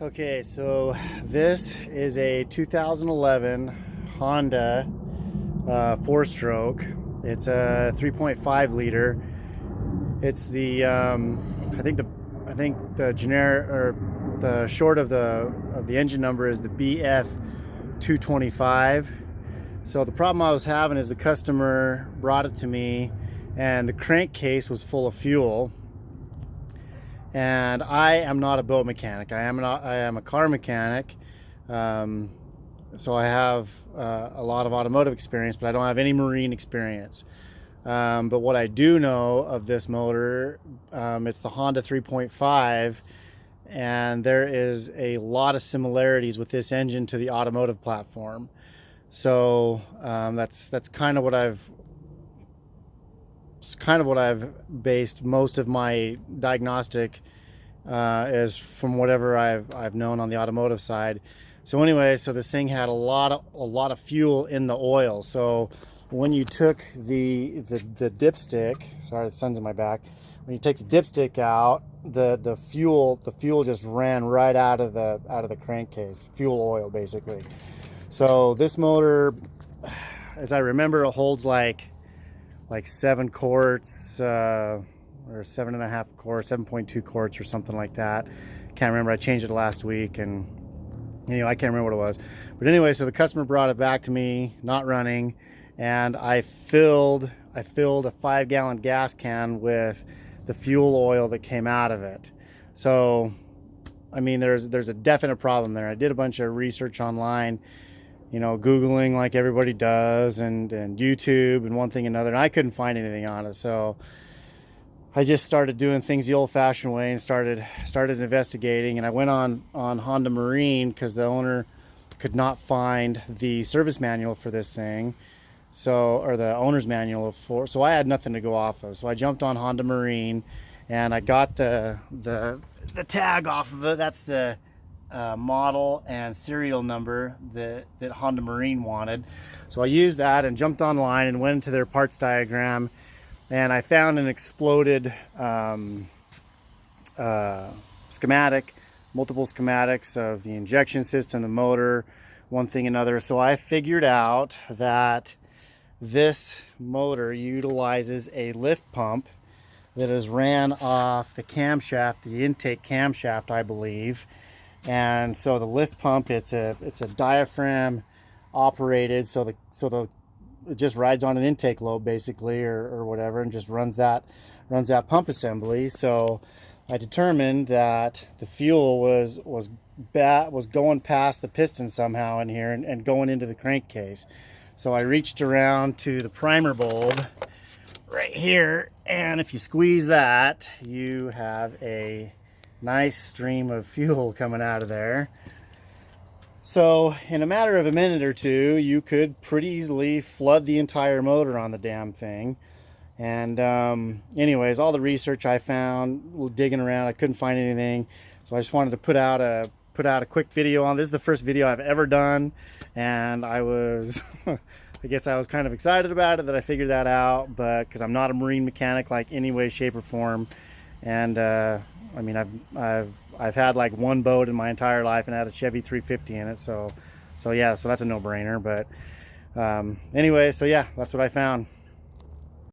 Okay, so this is a 2011 Honda four-stroke. It's a 3.5 liter. It's the I think the generic or the short of the engine number is the BF225. So the problem I was having is the customer brought it to me, and the crankcase was full of fuel. And I am not a boat mechanic. I am a car mechanic. So I have a lot of automotive experience, but I don't have any marine experience. But what I do know of this motor, it's the Honda 3.5, and there is a lot of similarities with this engine to the automotive platform. So that's kind of what I've based most of my diagnostic is from whatever I've known on the automotive side. So anyway, so this thing had a lot of fuel in the oil. So when you took the dipstick, sorry, the sun's in my back. When you take the dipstick out, the fuel just ran right out of the crankcase, fuel oil basically. So this motor, as I remember, it holds like 7 quarts or 7.5 quarts, 7.2 quarts or something like that. Can't remember. I changed it last week, and I can't remember what it was. But anyway, so the customer brought it back to me, not running, and I filled a 5-gallon gas can with the fuel oil that came out of it. So, I mean, there's a definite problem there. I did a bunch of research online, Googling like everybody does, and YouTube and one thing and another, and I couldn't find anything on it. So I just started doing things the old-fashioned way and started investigating. And I went on Honda Marine because the owner could not find the service manual for this thing, or the owner's manual for. So I had nothing to go off of. So I jumped on Honda Marine, and I got the tag off of it. That's the model and serial number that Honda Marine wanted. So I used that and jumped online and went into their parts diagram, and I found an exploded schematic, multiple schematics of the injection system, the motor, one thing another. So I figured out that this motor utilizes a lift pump that is ran off the camshaft, the intake camshaft, I believe. And so the lift pump, it's a diaphragm operated, so it just rides on an intake lobe basically, or whatever, and just runs that pump assembly. So I determined that the fuel was going past the piston somehow in here and going into the crankcase. So I reached around to the primer bulb right here, and if you squeeze that, you have a nice stream of fuel coming out of there. So in a matter of a minute or two, you could pretty easily flood the entire motor on the damn thing. And anyways, all the research I found digging around, I couldn't find anything. So I just wanted to put out a quick video on this. Is the first video I've ever done, and I was I guess I was kind of excited about it that I figured that out, but because I'm not a marine mechanic like any way, shape, or form. And I mean, I've had like one boat in my entire life and had a Chevy 350 in it, so yeah, so that's a no-brainer. But anyway, so yeah, that's what I found.